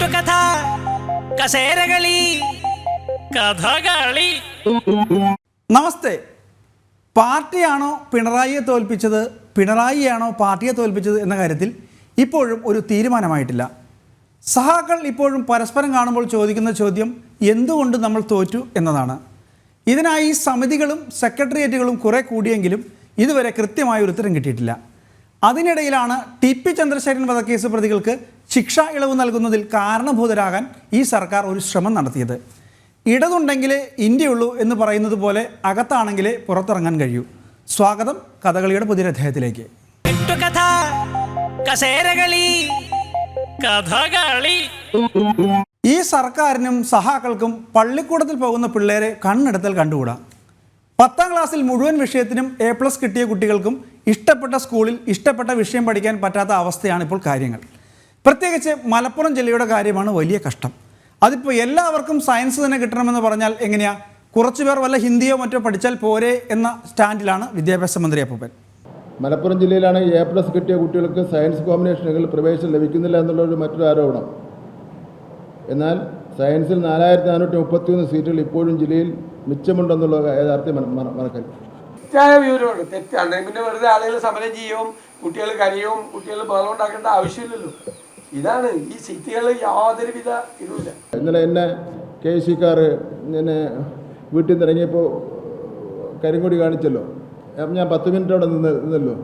കെട്ടുകഥ കസേരകളി കഥകളി. നമസ്തേ. പാർട്ടിയാണോ പിണറായിയെ തോൽപ്പിച്ചത്, പിണറായിയാണോ പാർട്ടിയെ തോൽപ്പിച്ചത് എന്ന കാര്യത്തിൽ ഇപ്പോഴും ഒരു തീരുമാനമായിട്ടില്ല. സഹാക്കൾ ഇപ്പോഴും പരസ്പരം കാണുമ്പോൾ ചോദിക്കുന്ന ചോദ്യം എന്തുകൊണ്ട് നമ്മൾ തോറ്റു എന്നതാണ്. ഇതിനായി സമിതികളും സെക്രട്ടേറിയറ്റുകളും കുറെ കൂടിയെങ്കിലും ഇതുവരെ കൃത്യമായ ഒരു ഉത്തരം കിട്ടിയിട്ടില്ല. അതിനിടയിലാണ് TP ചന്ദ്രശേഖരൻ വധക്കേസ് പ്രതികൾക്ക് ശിക്ഷാ ഇളവ് നൽകുന്നതിൽ കാരണഭൂതരാകാൻ ഈ സർക്കാർ ഒരു ശ്രമം നടത്തിയത്. ഇടതുണ്ടെങ്കിലേ ഇന്ത്യയുള്ളൂ എന്ന് പറയുന്നത് പോലെ അകത്താണെങ്കിലേ പുറത്തിറങ്ങാൻ കഴിയൂ. സ്വാഗതം കഥകളിയുടെ പുതിയ അധ്യായത്തിലേക്ക്. കെട്ടുകഥ കസേരകളി കഥകളി. ഈ സർക്കാരിനും സഹാക്കൾക്കും പള്ളിക്കൂടത്തിൽ പോകുന്ന പിള്ളേരെ കണ്ണെടുത്തൽ കണ്ടുകൂടാ. 10ാം ക്ലാസ്സിൽ മുഴുവൻ വിഷയത്തിനും A+ കിട്ടിയ കുട്ടികൾക്കും ഇഷ്ടപ്പെട്ട സ്കൂളിൽ ഇഷ്ടപ്പെട്ട വിഷയം പഠിക്കാൻ പറ്റാത്ത അവസ്ഥയാണ് ഇപ്പോൾ കാര്യങ്ങൾ. പ്രത്യേകിച്ച് മലപ്പുറം ജില്ലയുടെ കാര്യമാണ് വലിയ കഷ്ടം. അതിപ്പോൾ എല്ലാവർക്കും സയൻസ് തന്നെ കിട്ടണമെന്ന് പറഞ്ഞാൽ എങ്ങനെയാ? കുറച്ചുപേർ വല്ല ഹിന്ദിയോ മറ്റോ പഠിച്ചാൽ പോരെ എന്ന സ്റ്റാൻഡിലാണ് വിദ്യാഭ്യാസ മന്ത്രി അപ്പൂപ്പൻ. മലപ്പുറം ജില്ലയിലാണ് A+ കിട്ടിയ കുട്ടികൾക്ക് സയൻസ് കോമ്പിനേഷനുകളിൽ പ്രവേശനം ലഭിക്കുന്നില്ല എന്നുള്ളൊരു മറ്റൊരു ആരോപണം. എന്നാൽ സയൻസിൽ 4431 സീറ്റുകൾ ഇപ്പോഴും ജില്ലയിൽ മിച്ചമുണ്ടെന്നുള്ള യഥാർത്ഥം മറക്കരുത്. തെറ്റായ വിവരമാണ്, തെറ്റാണ്. പിന്നെ വെറുതെ ആളുകൾ സമരം ചെയ്യും, കുട്ടികൾ കരയും, കുട്ടികൾ ബഹളം ഉണ്ടാക്കേണ്ട ആവശ്യമില്ലല്ലോ. ഇതാണ് ഈ സീറ്റുകളിൽ യാതൊരുവിധ ഇതുമില്ല. ഇന്നലെ എന്നെ KC-ക്കാർ എന്നെ വീട്ടിൽ നിന്ന് ഇറങ്ങിയപ്പോൾ കരിങ്കൊടി കാണിച്ചല്ലോ. അപ്പം ഞാൻ 10 മിനിറ്റ് അവിടെ നിന്നല്ലോ.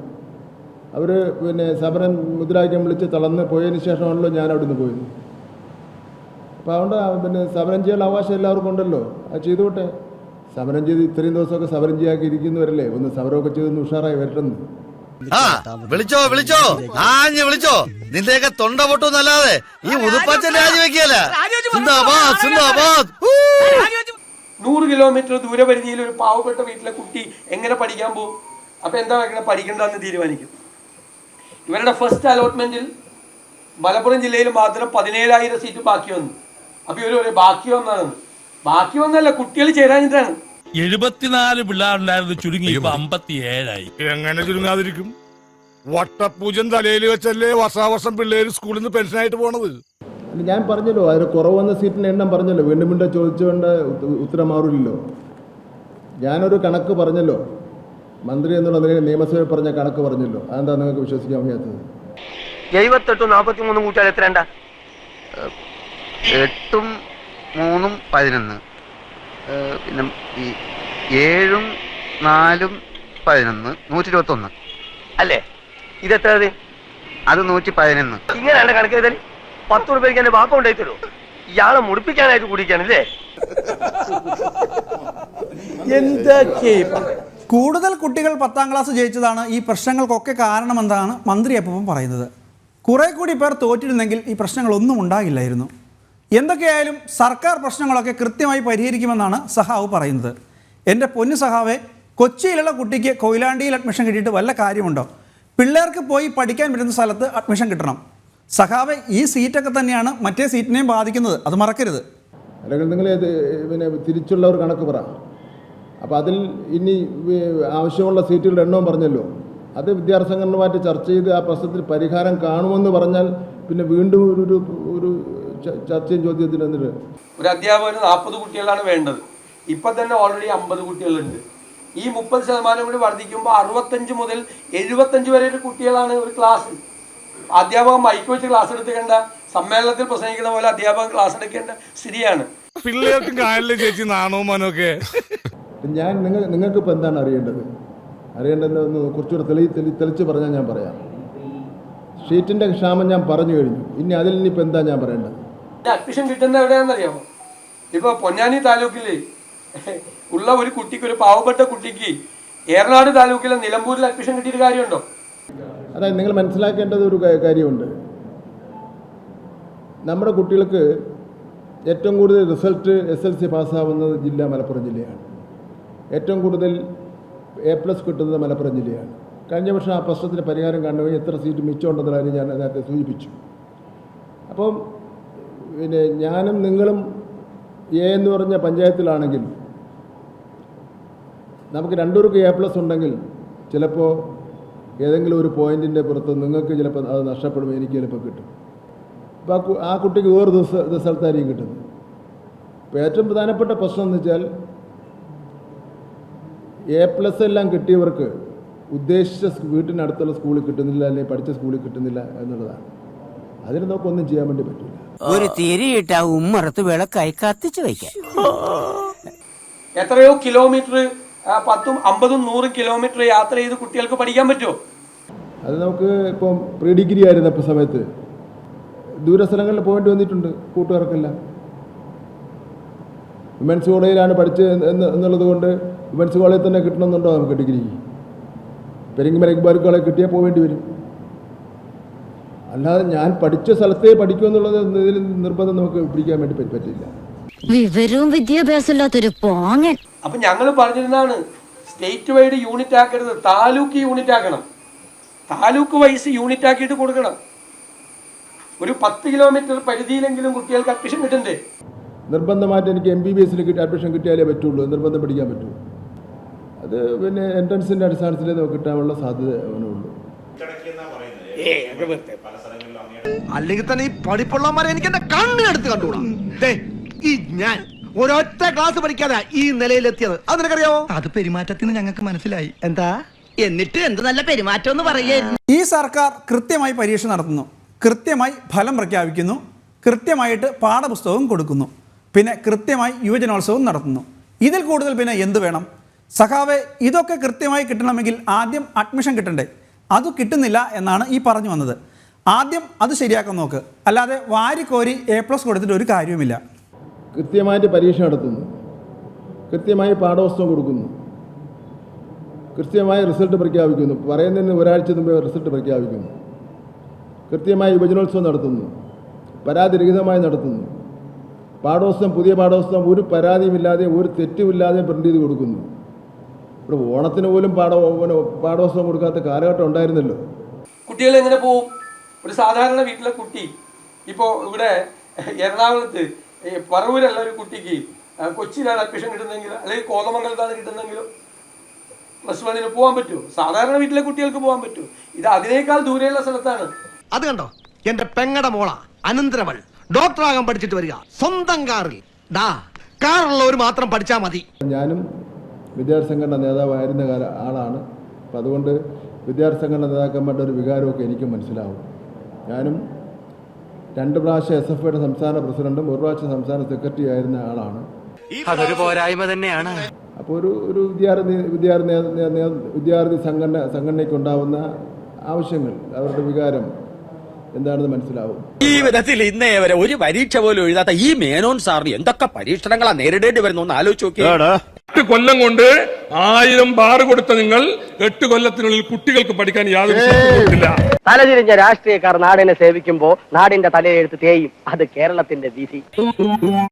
അവർ പിന്നെ സമരം മുദ്രാവാക്യം വിളിച്ച് തളർന്ന് പോയതിന് ശേഷമാണല്ലോ ഞാൻ അവിടെ നിന്ന് പോയത്. അപ്പോൾ അതുകൊണ്ട് പിന്നെ സമരം ചെയ്യാനുള്ള അവകാശം എല്ലാവർക്കും ഉണ്ടല്ലോ, അത് ചെയ്തോട്ടെ. സമരം ചെയ്ത് ഇത്രയും ദിവസമൊക്കെ സമരം ചെയ്യാക്കി ഇരിക്കുന്നവരല്ലേ, ഒന്ന് സമരമൊക്കെ ചെയ്തൊന്ന് ഉഷാറായി വരട്ടെന്ന്. വിളിച്ചോ വിളിച്ചോ വിളിച്ചോ. നിന്റെയൊക്കെ തൊണ്ട പൊട്ടൊന്നല്ലാതെ ഈ ഉതുപ്പാച്ച രാജിവെക്കല. 100 കിലോമീറ്റർ ദൂരപരിധിയിൽ ഒരു പാവപ്പെട്ട വീട്ടിലെ കുട്ടി എങ്ങനെ പഠിക്കാൻ പോകും? അപ്പം എന്താ വെക്കണം, പഠിക്കണ്ടെന്ന് തീരുമാനിക്കും. ഇവരുടെ ഫസ്റ്റ് അലോട്ട്മെന്റിൽ മലപ്പുറം ജില്ലയിൽ മാത്രം 17,000 സീറ്റ് ബാക്കി വന്നു. അപ്പൊ ഇവർ പറയും ബാക്കി വന്നാണെന്ന്. ബാക്കി വന്നല്ല, കുട്ടികൾ ചേരാനിട്ടാണ്. 74 പിള്ളേരുണ്ടായിരുന്നു, ചുരുങ്ങി 57ആയി. എങ്ങനെ ചുരുങ്ങാതിരിക്കും? വട്ടപൂജൻ തലയിൽ വെച്ചല്ലേ വർഷാവർഷം പിള്ളേര് സ്കൂളിൽ നിന്ന് പെൻഷനായിട്ട് പോണത്. ഞാൻ പറഞ്ഞല്ലോ, അതിന് കുറവ് വന്ന സീറ്റിൻ്റെ എണ്ണം പറഞ്ഞല്ലോ. വീണ്ടും വീണ്ടും ചോദിച്ചുകൊണ്ട് ഉത്തരം മാറില്ലല്ലോ. ഞാനൊരു കണക്ക് പറഞ്ഞല്ലോ, മന്ത്രി എന്നുള്ള നിലയിൽ നിയമസഭയിൽ പറഞ്ഞ കണക്ക് പറഞ്ഞല്ലോ. അതെന്താ നിങ്ങൾക്ക് വിശ്വസിക്കാൻ വയ്യാത്തത്? 78 43 കൂട്ടിയാൽ എത്രണ്ട? 8ഉം 3ഉം 11, പിന്നെ ഈ 7ഉം 4ഉം 11, 121 അല്ലേ? ഇതെത്ര? അത് 111. ഇങ്ങനെയാണ് കണക്ക് ചെയ്താൽ 10 രൂപയ്ക്ക് എന്റെ വാപ്പ ഉണ്ടായി തരൂ. ഇയാളെ മുടിപ്പിക്കാനായിട്ട് കുടിക്കാനല്ലേ? കൂടുതൽ കുട്ടികൾ 10ാം ക്ലാസ് ജയിച്ചതാണ് ഈ പ്രശ്നങ്ങൾക്കൊക്കെ കാരണമെന്നാണ് മന്ത്രി അപ്പൂപ്പൻ പറയുന്നത്. കുറെ കൂടി പേർ തോറ്റിരുന്നെങ്കിൽ ഈ പ്രശ്നങ്ങളൊന്നും ഉണ്ടാകില്ലായിരുന്നു. എന്തൊക്കെയായാലും സർക്കാർ പ്രശ്നങ്ങളൊക്കെ കൃത്യമായി പരിഹരിക്കുമെന്നാണ് സഹാവ് പറയുന്നത്. എൻ്റെ പൊന്നു സഹാവെ, കൊച്ചിയിലുള്ള കുട്ടിക്ക് കൊയിലാണ്ടിയിൽ അഡ്മിഷൻ കിട്ടിയിട്ട് വല്ല കാര്യമുണ്ടോ? പിള്ളേർക്ക് പോയി പഠിക്കാൻ പറ്റുന്ന സ്ഥലത്ത് അഡ്മിഷൻ കിട്ടണം. സഹാവെ, ഈ സീറ്റൊക്കെ തന്നെയാണ് മറ്റേ സീറ്റിനെയും ബാധിക്കുന്നത്, അത് മറക്കരുത്. അല്ലെങ്കിൽ നിങ്ങൾ പിന്നെ തിരിച്ചുള്ളവർ കണക്ക് പറ. അപ്പോൾ അതിൽ ഇനി ആവശ്യമുള്ള സീറ്റുകളുടെ എണ്ണവും പറഞ്ഞല്ലോ. അത് വിദ്യാർത്ഥി സംഘടനയുമായിട്ട് ചർച്ച ചെയ്ത് ആ പ്രശ്നത്തിൽ പരിഹാരം കാണുമെന്ന് പറഞ്ഞാൽ പിന്നെ വീണ്ടും ഒരു ചർച്ചയും ചോദ്യത്തിൽ വന്നിട്ട് ഒരു അധ്യാപകന് 40 കുട്ടികളാണ് വേണ്ടത്. ഇപ്പം തന്നെ ഓൾറെഡി 50 കുട്ടികളുണ്ട്. ഈ 30% കൂടി വർദ്ധിക്കുമ്പോൾ 65 മുതൽ 75 വരെ കുട്ടികളാണ് ഒരു ക്ലാസ്. അധ്യാപകൻ മൈക്ക് വെച്ച് ക്ലാസ് എടുക്കേണ്ട, സമ്മേളനത്തിൽ പ്രസംഗിക്കുന്ന പോലെ അധ്യാപകൻ ക്ലാസ് എടുക്കേണ്ട സ്ഥിതിയാണ്. പിള്ളേർക്കും കായലിലെ ചേച്ചി നാണവും മനൊക്കെ. ഞാൻ നിങ്ങൾക്ക് ഇപ്പം എന്താണ് അറിയേണ്ടതെന്ന് കുറച്ചുകൂടെ തെളിച്ച് പറഞ്ഞാൽ ഞാൻ പറയാം. ഷീറ്റിൻ്റെ ക്ഷാമം ഞാൻ പറഞ്ഞു കഴിഞ്ഞു. ഇനി അതിൽ ഇനിയിപ്പോൾ എന്താ ഞാൻ പറയേണ്ടത്? അഡ്മിഷൻ കിട്ടുന്നത് എവിടെയാണെന്നറിയാമോ? ഇപ്പോൾ പൊന്നാനി താലൂക്കിൽ ഉള്ള ഒരു കുട്ടിക്ക്, ഒരു പാവപ്പെട്ട കുട്ടിക്ക് ഏറനാട് താലൂക്കിലെ നിലമ്പൂരിൽ അഡ്മിഷൻ കിട്ടിയൊരു കാര്യമുണ്ടോ? അതായത് നിങ്ങൾ മനസ്സിലാക്കേണ്ടത് ഒരു കാര്യമുണ്ട്. നമ്മുടെ കുട്ടികൾക്ക് ഏറ്റവും കൂടുതൽ റിസൾട്ട് SLC പാസ്സാവുന്നത് ജില്ല മലപ്പുറം ജില്ലയാണ്. ഏറ്റവും കൂടുതൽ A+ കിട്ടുന്നത് മലപ്പുറം ജില്ലയാണ്. കഴിഞ്ഞ വർഷം ആ പ്രശ്നത്തിന് പരിഹാരം കാണുകയും എത്ര സീറ്റ് മിച്ചമുണ്ടെന്ന കാര്യം ഞാൻ നേരത്തെ സൂചിപ്പിച്ചു. അപ്പം പിന്നെ ഞാനും നിങ്ങളും എന്ന് പറഞ്ഞ പഞ്ചായത്തിലാണെങ്കിൽ നമുക്ക് രണ്ടുപേർക്ക് A+ ഉണ്ടെങ്കിൽ ചിലപ്പോൾ ഏതെങ്കിലും ഒരു പോയിന്റിൻ്റെ പുറത്ത് നിങ്ങൾക്ക് ചിലപ്പോൾ അത് നഷ്ടപ്പെടും, എനിക്ക് ചിലപ്പോൾ കിട്ടും. അപ്പോൾ ആ കുട്ടിക്ക് വേറെ സ്ഥലത്തായിരിക്കും കിട്ടുന്നത്. ഇപ്പോൾ ഏറ്റവും പ്രധാനപ്പെട്ട പ്രശ്നം എന്ന് വെച്ചാൽ A+ എല്ലാം കിട്ടിയവർക്ക് ഉദ്ദേശിച്ച വീട്ടിനടുത്തുള്ള സ്കൂളിൽ കിട്ടുന്നില്ല, അല്ലെങ്കിൽ പഠിച്ച സ്കൂളിൽ കിട്ടുന്നില്ല എന്നുള്ളതാണ്. അതിന് നമുക്കൊന്നും ചെയ്യാൻ വേണ്ടി പറ്റില്ല. ഒരു തിരിയിട്ട ഉമ്മറത്ത് വിളക്കായി കത്തിച്ചു വയ്ക്കാം. എത്രയോ കിലോമീറ്റർ 10, 50, 100 കിലോമീറ്റർ യാത്ര ചെയ്ത് കുട്ടികൾക്ക് പഠിക്കാൻ പറ്റുമോ? അത് നമുക്ക് ഇപ്പം പ്രീ ഡിഗ്രി ആയിരുന്നപ്പോൾ സമയത്ത് ദൂരസ്ഥലങ്ങളിൽ പോകേണ്ടി വന്നിട്ടുണ്ട് കൂട്ടുകാർക്കെല്ലാം. വിമൻസ് കോളേജിലാണ് പഠിച്ചത് എന്നുള്ളത് കൊണ്ട് വിമൻസ് കോളേജിൽ തന്നെ കിട്ടണമെന്നുണ്ടോ നമുക്ക് ഡിഗ്രി? പെരിങ്ങമല ഇക്ബാൽ കോളേജ് കിട്ടിയാൽ പോവേണ്ടി വരും. അല്ലാതെ ഞാൻ പഠിച്ച സ്ഥലത്തേ പഠിക്കുമെന്നുള്ളത് ഇതിൽ നിർബന്ധം നമുക്ക് പിടിക്കാൻ വേണ്ടി പറ്റില്ല. വിവരവും വിദ്യാഭ്യാസം ഇല്ലാത്തൊരു പോങ്ങൻ. അപ്പം ഞങ്ങൾ പറഞ്ഞിരുന്നതാണ് സ്റ്റേറ്റ് വൈഡ് യൂണിറ്റ് ആക്കരുത്, താലൂക്ക് യൂണിറ്റ് ആക്കണം. താലൂക്ക് വൈസ് യൂണിറ്റ് ആക്കിയിട്ട് കൊടുക്കണം. ഒരു 10 കിലോമീറ്റർ പരിധിയിലെങ്കിലും കുട്ടികൾക്ക് അഡ്മിഷൻ കിട്ടണ്ടേ? നിർബന്ധമായിട്ട് എനിക്ക് MBBS അഡ്മിഷൻ കിട്ടിയാലേ പറ്റുള്ളൂ, നിർബന്ധം പഠിക്കാൻ പറ്റൂ. അത് പിന്നെ എൻട്രൻസിൻ്റെ അടിസ്ഥാനത്തിലേ നമുക്ക് കിട്ടാനുള്ള സാധ്യത അവനുള്ളൂ. അല്ലെങ്കിൽ തന്നെ ഈ പഠിപ്പുള്ളമാരെ എനിക്ക് എന്റെ കണ്ണിനെടുത്ത് കണ്ടുകൂടാ. ഈ ഞാൻ ഒരൊറ്റ ക്ലാസ് പഠിക്കാതെ ഈ നിലയിലെത്തിയത് അത് നിനക്കറിയാവോ? അത് പെരുമാറ്റത്തിന് ഞങ്ങൾക്ക് മനസ്സിലായി. എന്താ എന്നിട്ട് എന്ത് നല്ല പെരുമാറ്റം എന്ന് പറയേ. ഈ സർക്കാർ കൃത്യമായി പരീക്ഷ നടത്തുന്നു, കൃത്യമായി ഫലം പ്രഖ്യാപിക്കുന്നു, കൃത്യമായിട്ട് പാഠപുസ്തകവും കൊടുക്കുന്നു, പിന്നെ കൃത്യമായി യുവജനോത്സവം നടത്തുന്നു. ഇതിൽ കൂടുതൽ പിന്നെ എന്ത് വേണം? സഖാവെ, ഇതൊക്കെ കൃത്യമായി കിട്ടണമെങ്കിൽ ആദ്യം അഡ്മിഷൻ കിട്ടണ്ടേ? അത് കിട്ടുന്നില്ല എന്നാണ് ഈ പറഞ്ഞു വന്നത്. ആദ്യം അത് ശരിയാക്കാൻ നോക്ക്, അല്ലാതെ വാരിക്കോരി A+ കൊടുത്തിട്ട് ഒരു കാര്യവുമില്ല. കൃത്യമായിട്ട് പരീക്ഷ നടത്തുന്നു, കൃത്യമായി പാഠപുസ്തകം കൊടുക്കുന്നു, കൃത്യമായി റിസൾട്ട് പ്രഖ്യാപിക്കുന്നു, പറയുന്നതിന് ഒരാഴ്ച മുമ്പേ റിസൾട്ട് പ്രഖ്യാപിക്കുന്നു, കൃത്യമായി യുവജനോത്സവം നടത്തുന്നു, പരാതിരഹിതമായി നടത്തുന്നു, പാഠപുസ്തകം പുതിയ പാഠപുസ്തകം ഒരു പരാതിയുമില്ലാതെ ഒരു തെറ്റുമില്ലാതെ പ്രിൻ്റ് ചെയ്ത് കൊടുക്കുന്നു. ഇവിടെ ഓണത്തിന് പോലും പാഠപുസ്തകം കൊടുക്കാത്ത കാലഘട്ടം ഉണ്ടായിരുന്നല്ലോ. കുട്ടികൾ എങ്ങനെ പോവും? ഒരു സാധാരണ വീട്ടിലെ കുട്ടി ഇപ്പോൾ ഇവിടെ എറണാകുളത്ത് പറവൂരല്ല ഒരു കുട്ടിക്ക് കൊച്ചിയിലാണ് അഡ്മിഷൻ കിട്ടുന്നെങ്കിൽ, അല്ലെങ്കിൽ കോതമംഗലത്താണ് കിട്ടുന്നെങ്കിലും +1 പോകാൻ പറ്റുമോ? സാധാരണ വീട്ടിലെ കുട്ടികൾക്ക് പോകാൻ പറ്റുമോ? ഇത് അതിനേക്കാൾ ദൂരെയുള്ള സ്ഥലത്താണ്. അത് കണ്ടോ, എന്റെ പെങ്ങടെ മോള അനന്തരവൾ ഡോക്ടറാകാൻ പഠിച്ചിട്ട് വരിക സ്വന്തം കാറിൽ. കാറുള്ളവർ മാത്രം പഠിച്ചാൽ മതി. ഞാനും വിദ്യാർത്ഥി സംഘടന നേതാവായിരുന്ന ആളാണ്. അപ്പം അതുകൊണ്ട് വിദ്യാർത്ഥി സംഘടന നേതാക്കന്മാരുടെ ഒരു വികാരമൊക്കെ എനിക്കും മനസ്സിലാവും. ഞാനും 2 പ്രാവശ്യം SFIയുടെ സംസ്ഥാന പ്രസിഡന്റും 1 പ്രാവശ്യം സംസ്ഥാന സെക്രട്ടറി ആയിരുന്ന ആളാണ്. അതൊരു പോരായ്മ തന്നെയാണ്. അപ്പോൾ ഒരു വിദ്യാർത്ഥി സംഘടനയ്ക്ക് ഉണ്ടാവുന്ന ആവശ്യങ്ങൾ, അവരുടെ വികാരം എന്താണെന്ന് മനസ്സിലാവും. ജീവിതത്തിൽ ഇന്നേ വരെ ഒരു പരീക്ഷ പോലും എഴുതാത്ത ഈ മേനോൻ സാറിന് എന്തൊക്കെ പരീക്ഷണങ്ങളാ നേരിടേണ്ടി വരുന്നു എന്ന് ആലോചിച്ച് നോക്കി. 8 കൊല്ലം കൊണ്ട് 1000 ബാർ കൊടുത്ത നിങ്ങൾ 8 കൊല്ലത്തിനുള്ളിൽ കുട്ടികൾക്ക് പഠിക്കാൻ യാതൊരു ശക്തിയുമില്ല. തലതിരിഞ്ഞ രാഷ്ട്രീയക്കാർ നാടിനെ സേവിക്കുമ്പോ നാടിന്റെ തലയെടുത്ത് തേയും. അത് കേരളത്തിന്റെ വിധി.